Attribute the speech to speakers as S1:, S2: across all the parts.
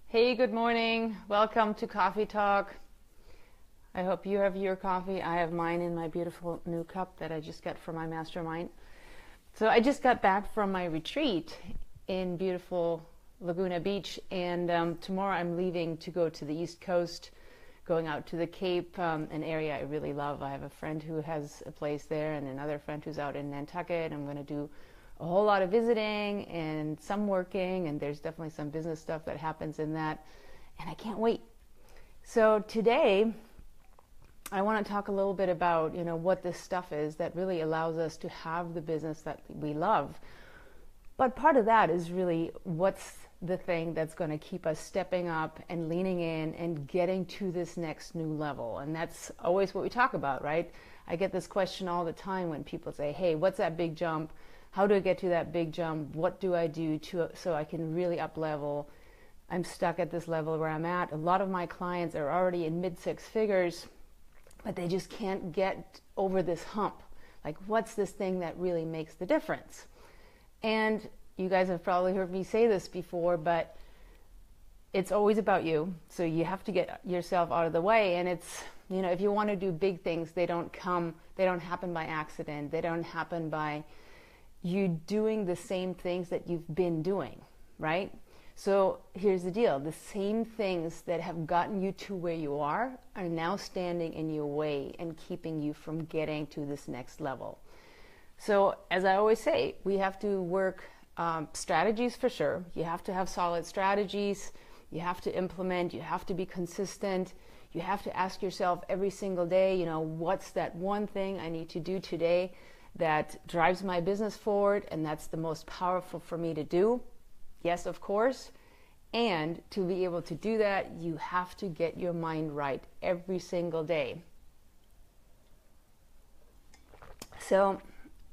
S1: Hey, good morning. Welcome to Coffee Talk. I hope you have your coffee. I have mine in my beautiful new cup that I just got from my mastermind. So I just got back from my retreat in beautiful Laguna Beach, and tomorrow I'm leaving to go to the East Coast, going out to the Cape, an area I really love. I have a friend who has a place there and another friend who's out in Nantucket. I'm going to do a whole lot of visiting and some working, and there's definitely some business stuff that happens in that, and I can't wait. So today I want to talk a little bit about what this stuff is that really allows us to have the business that we love. But part of that is really what's the thing that's going to keep us stepping up and leaning in and getting to this next new level. And that's always what we talk about, right? I get this question all the time when people say, hey, what's that big jump? How do I get to that big jump? What do I do so I can really up level? I'm stuck at this level where I'm at. A lot of my clients are already in mid six figures, but they just can't get over this hump. Like, what's this thing that really makes the difference? And you guys have probably heard me say this before, but it's always about you. So you have to get yourself out of the way. And it's, if you want to do big things, they don't happen by accident. They don't happen by you doing the same things that you've been doing, right? So here's the deal. The same things that have gotten you to where you are now standing in your way and keeping you from getting to this next level. So as I always say, we have to work strategies for sure. You have to have solid strategies. You have to implement. You have to be consistent. You have to ask yourself every single day, what's that one thing I need to do today that drives my business forward, and that's the most powerful for me to do? Yes, of course. And to be able to do that, you have to get your mind right every single day. So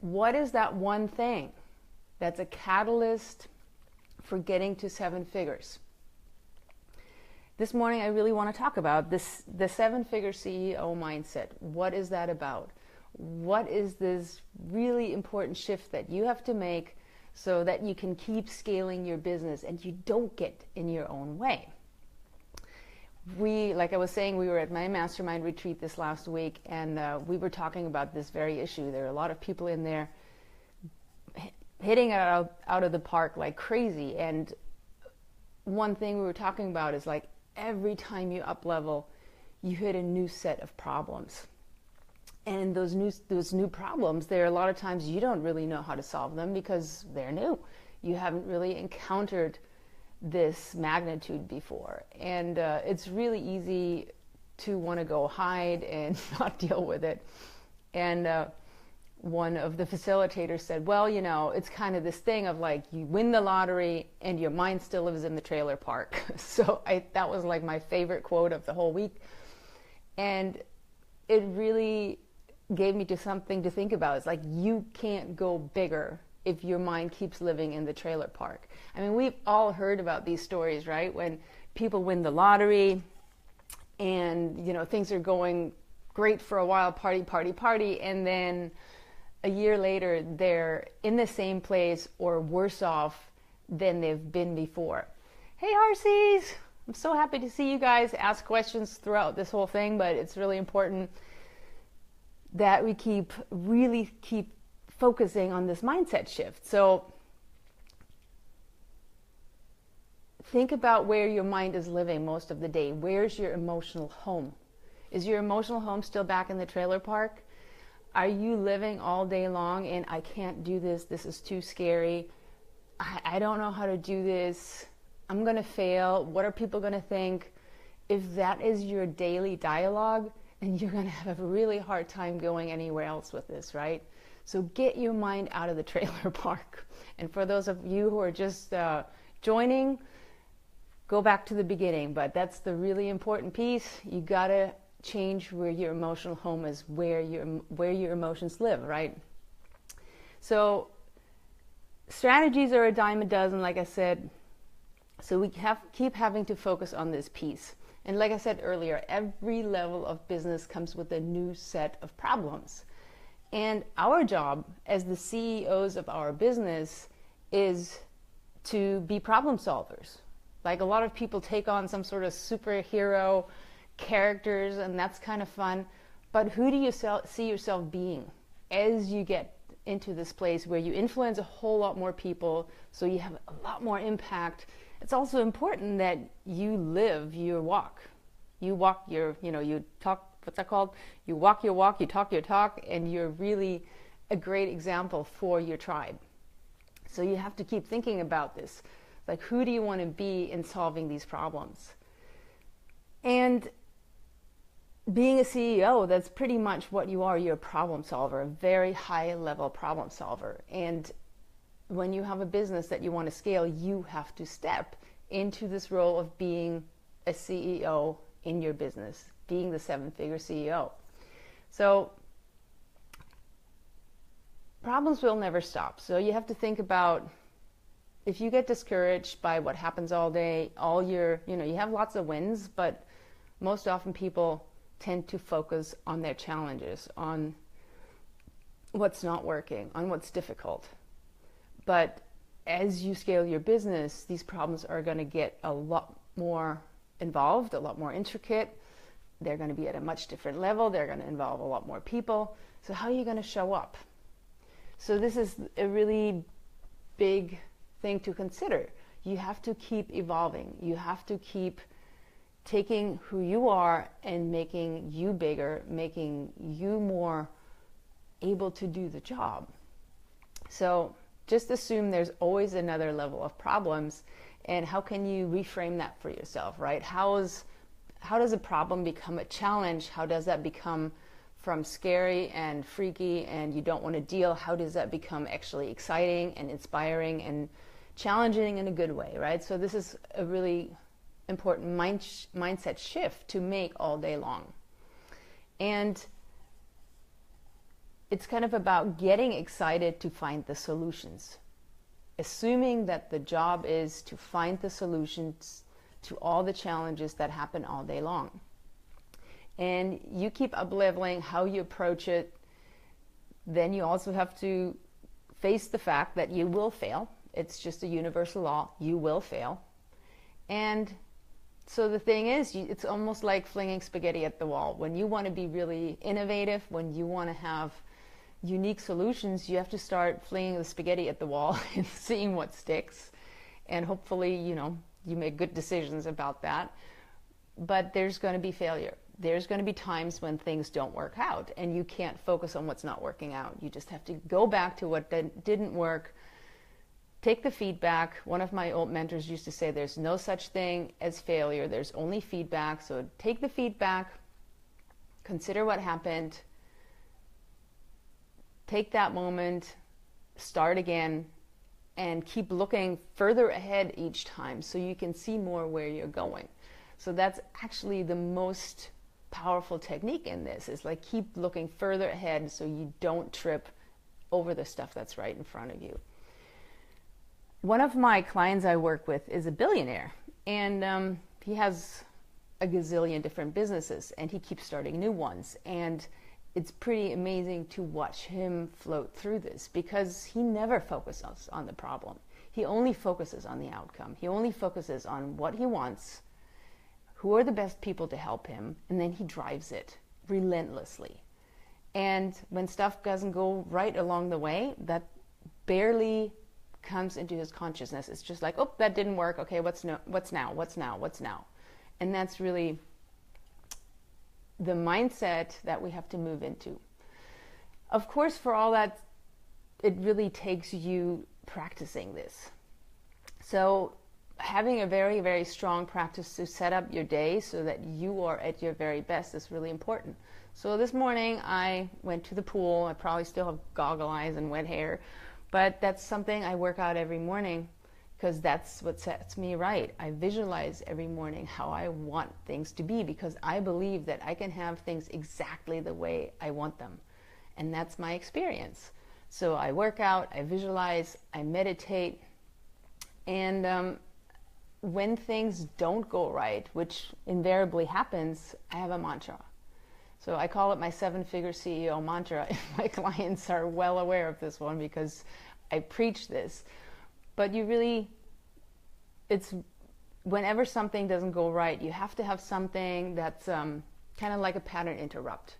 S1: what is that one thing that's a catalyst for getting to seven figures? This morning, I really want to talk about the seven-figure CEO mindset. What is that about? What is this really important shift that you have to make so that you can keep scaling your business and you don't get in your own way? Like I was saying, we were at my mastermind retreat this last week, and we were talking about this very issue. There are a lot of people in there hitting it out of the park like crazy. And one thing we were talking about is, like, every time you up level, you hit a new set of problems. And those new problems, there are a lot of times you don't really know how to solve them because they're new. You haven't really encountered this magnitude before. And it's really easy to want to go hide and not deal with it. And one of the facilitators said, well, it's kind of this thing of, like, you win the lottery and your mind still lives in the trailer park. So that was like my favorite quote of the whole week. And it really gave me to something to think about. It's like, you can't go bigger if your mind keeps living in the trailer park. I mean, we've all heard about these stories, right? When people win the lottery and, things are going great for a while, party, and then a year later, they're in the same place or worse off than they've been before. Hey, RCs! I'm so happy to see you guys ask questions throughout this whole thing, but it's really important that we really keep focusing on this mindset shift. So think about where your mind is living most of the day. Where's your emotional home? Is your emotional home still back in the trailer park? Are you living all day long and I can't do this, this is too scary, I don't know how to do this, I'm going to fail, what are people going to think? If that is your daily dialogue, then you're going to have a really hard time going anywhere else with this, right? So get your mind out of the trailer park. And for those of you who are just joining, go back to the beginning. But that's the really important piece. You got to change where your emotional home is, where your emotions live, right? So strategies are a dime a dozen, like I said. So we keep having to focus on this piece. And like I said earlier, every level of business comes with a new set of problems. And our job as the CEOs of our business is to be problem solvers. Like a lot of people take on some sort of superhero characters, and that's kind of fun. But who do you see yourself being as you get into this place where you influence a whole lot more people, so you have a lot more impact? It's also important that you live your walk. You walk your, you talk, what's that called? You walk your walk, you talk your talk, and you're really a great example for your tribe. So you have to keep thinking about this. Like, who do you want to be in solving these problems? And being a CEO, that's pretty much what you are. You're a problem solver, a very high level problem solver. And when you have a business that you want to scale, you have to step into this role of being a CEO in your business, being the 7-figure CEO. So problems will never stop. So you have to think about, if you get discouraged by what happens all day, all year, you have lots of wins, but most often people tend to focus on their challenges, on what's not working, on what's difficult. But as you scale your business, these problems are going to get a lot more involved, a lot more intricate. They're going to be at a much different level. They're going to involve a lot more people. So how are you going to show up? So this is a really big thing to consider. You have to keep evolving. You have to keep taking who you are and making you bigger, making you more able to do the job. So just assume there's always another level of problems, and how can you reframe that for yourself, right? How does a problem become a challenge? How does that become from scary and freaky and you don't want to deal? How does that become actually exciting and inspiring and challenging in a good way, right? So this is a really important mindset shift to make all day long. And it's kind of about getting excited to find the solutions, assuming that the job is to find the solutions to all the challenges that happen all day long. And you keep up-leveling how you approach it. Then you also have to face the fact that you will fail. It's just a universal law. You will fail. And so the thing is, it's almost like flinging spaghetti at the wall. When you want to be really innovative, when you want to have unique solutions, you have to start flinging the spaghetti at the wall and seeing what sticks. And hopefully, you make good decisions about that. But there's going to be failure. There's going to be times when things don't work out, and you can't focus on what's not working out. You just have to go back to what didn't work. Take the feedback. One of my old mentors used to say there's no such thing as failure. There's only feedback. So take the feedback, consider what happened, take that moment, start again, and keep looking further ahead each time so you can see more where you're going. So that's actually the most powerful technique in this, is like keep looking further ahead so you don't trip over the stuff that's right in front of you. One of my clients I work with is a billionaire, and he has a gazillion different businesses, and he keeps starting new ones. And it's pretty amazing to watch him float through this, because he never focuses on the problem. He only focuses on the outcome. He only focuses on what he wants, who are the best people to help him, and then he drives it relentlessly. And when stuff doesn't go right along the way, that barely comes into his consciousness. It's just like, oh, that didn't work. Okay, what's now? And that's really the mindset that we have to move into. Of course, for all that, it really takes you practicing this. So having a very, very strong practice to set up your day so that you are at your very best is really important. So this morning I went to the pool. I probably still have goggle eyes and wet hair, but that's something I work out every morning, because that's what sets me right. I visualize every morning how I want things to be, because I believe that I can have things exactly the way I want them. And that's my experience. So I work out, I visualize, I meditate, and when things don't go right, which invariably happens, I have a mantra. So I call it my 7-figure CEO mantra. My clients are well aware of this one because I preach this. But it's whenever something doesn't go right, you have to have something that's kind of like a pattern interrupt.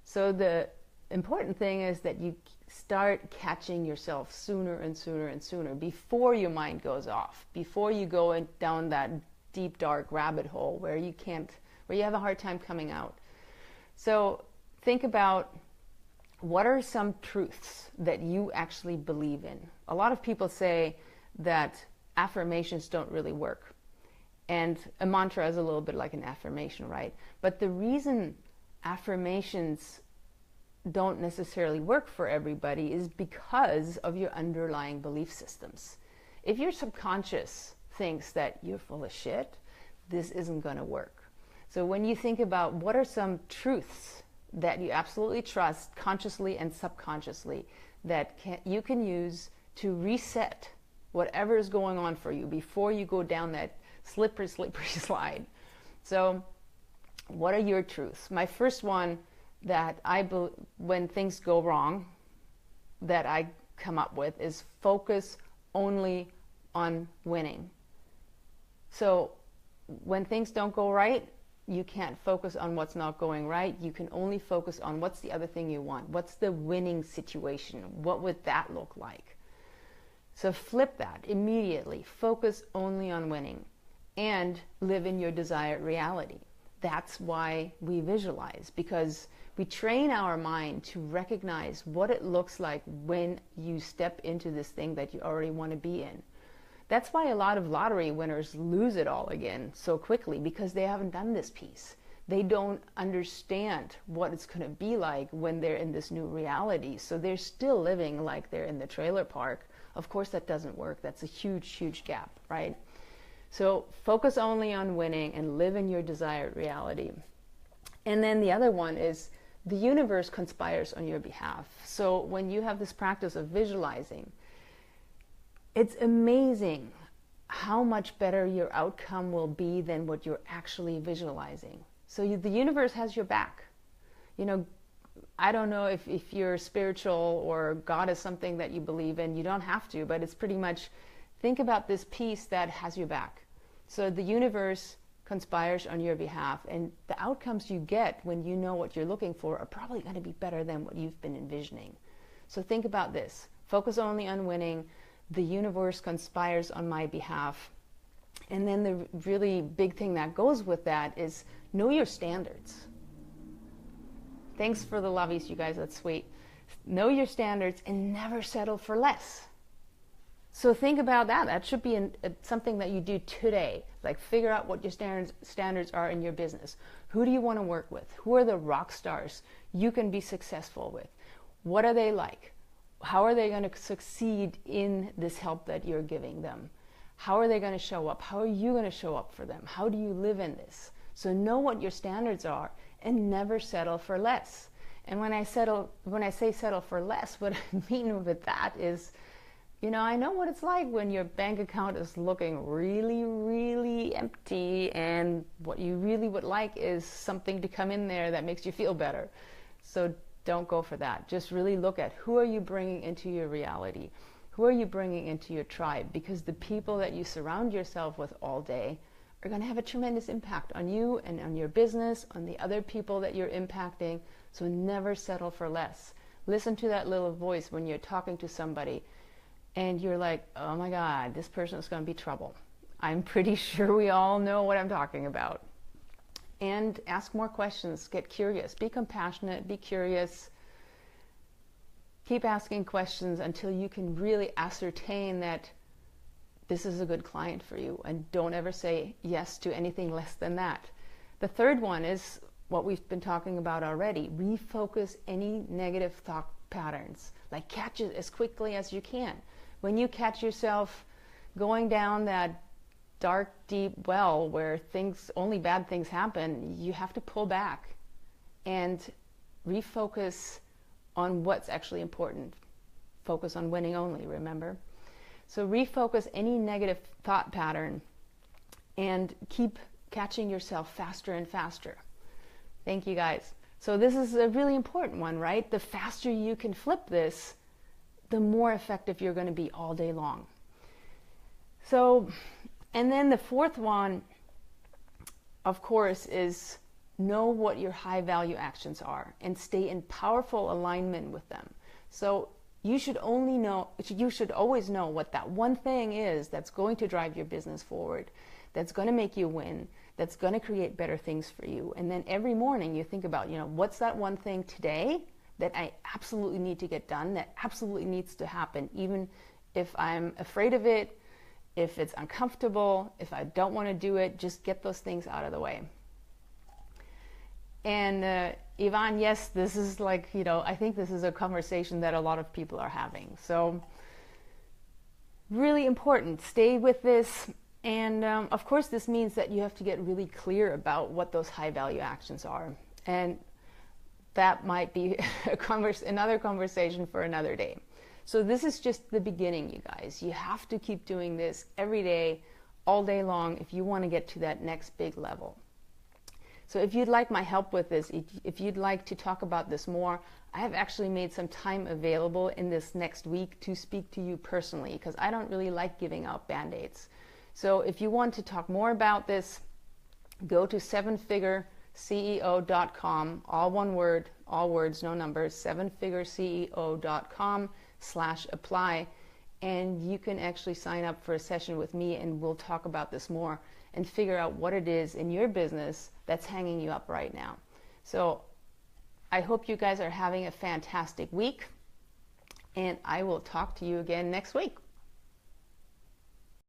S1: So the important thing is that you start catching yourself sooner and sooner and sooner, before your mind goes off, before you go down that deep dark rabbit hole where you have a hard time coming out. So think about, what are some truths that you actually believe in? A lot of people say that affirmations don't really work. And a mantra is a little bit like an affirmation, right? But the reason affirmations don't necessarily work for everybody is because of your underlying belief systems. If your subconscious thinks that you're full of shit, this isn't going to work. So when you think about what are some truths that you absolutely trust, consciously and subconsciously, that you can use to reset whatever is going on for you before you go down that slippery slide. So what are your truths? My first one that when things go wrong, that I come up with is focus only on winning. So when things don't go right, you can't focus on what's not going right. You can only focus on what's the other thing you want. What's the winning situation? What would that look like? So flip that immediately. Focus only on winning and live in your desired reality. That's why we visualize, because we train our mind to recognize what it looks like when you step into this thing that you already want to be in. That's why a lot of lottery winners lose it all again so quickly, because they haven't done this piece. They don't understand what it's going to be like when they're in this new reality. So they're still living like they're in the trailer park. Of course, that doesn't work. That's a huge, huge gap, right? So focus only on winning and live in your desired reality. And then the other one is the universe conspires on your behalf. So when you have this practice of visualizing, it's amazing how much better your outcome will be than what you're actually visualizing. So the universe has your back. You know, I don't know if you're spiritual or God is something that you believe in. You don't have to, but it's pretty much, think about this piece that has your back. So the universe conspires on your behalf, and the outcomes you get when you know what you're looking for are probably going to be better than what you've been envisioning. So think about this. Focus only on winning. The universe conspires on my behalf. And then the really big thing that goes with that is know your standards. Thanks for the lovies, you guys. That's sweet. Know your standards and never settle for less. So think about that. That should be something that you do today. Like, figure out what your standards are in your business. Who do you want to work with? Who are the rock stars you can be successful with? What are they like? How are they going to succeed in this help that you're giving them? How are they going to show up? How are you going to show up for them? How do you live in this? So know what your standards are and never settle for less. And when I say settle for less, what I mean with that is, you know, I know what it's like when your bank account is looking really, really empty, and what you really would like is something to come in there that makes you feel better. So don't go for that. Just really look at, who are you bringing into your reality? Who are you bringing into your tribe? Because the people that you surround yourself with all day are going to have a tremendous impact on you and on your business, on the other people that you're impacting. So never settle for less. Listen to that little voice when you're talking to somebody and you're like, oh my God, this person is going to be trouble. I'm pretty sure we all know what I'm talking about. And ask more questions. Get curious. Be compassionate. Be curious. Keep asking questions until you can really ascertain that this is a good client for you. And don't ever say yes to anything less than that. The third one is what we've been talking about already. Refocus any negative thought patterns. Like, catch it as quickly as you can. When you catch yourself going down that dark, deep well where only bad things happen, you have to pull back and refocus on what's actually important. Focus on winning only, remember? So refocus any negative thought pattern and keep catching yourself faster and faster. Thank you, guys. So this is a really important one, right? The faster you can flip this, the more effective you're going to be all day long. So And then the fourth one, of course, is know what your high value actions are and stay in powerful alignment with them. So you should always know what that one thing is that's going to drive your business forward, that's going to make you win, that's going to create better things for you. And then every morning you think about, what's that one thing today that I absolutely need to get done, that absolutely needs to happen, even if I'm afraid of it, if it's uncomfortable, if I don't want to do it, just get those things out of the way. And Yvonne, yes, this is like, I think this is a conversation that a lot of people are having. So really important, stay with this. And of course, this means that you have to get really clear about what those high value actions are. And that might be another conversation for another day. So this is just the beginning, you guys. You have to keep doing this every day, all day long, if you want to get to that next big level. So if you'd like my help with this, if you'd like to talk about this more, I have actually made some time available in this next week to speak to you personally, because I don't really like giving out band-aids. So if you want to talk more about this, go to sevenfigureceo.com, all one word, all words, no numbers, sevenfigureceo.com/apply, and you can actually sign up for a session with me, and we'll talk about this more and figure out what it is in your business that's hanging you up right now. So I hope you guys are having a fantastic week, and I will talk to you again next week.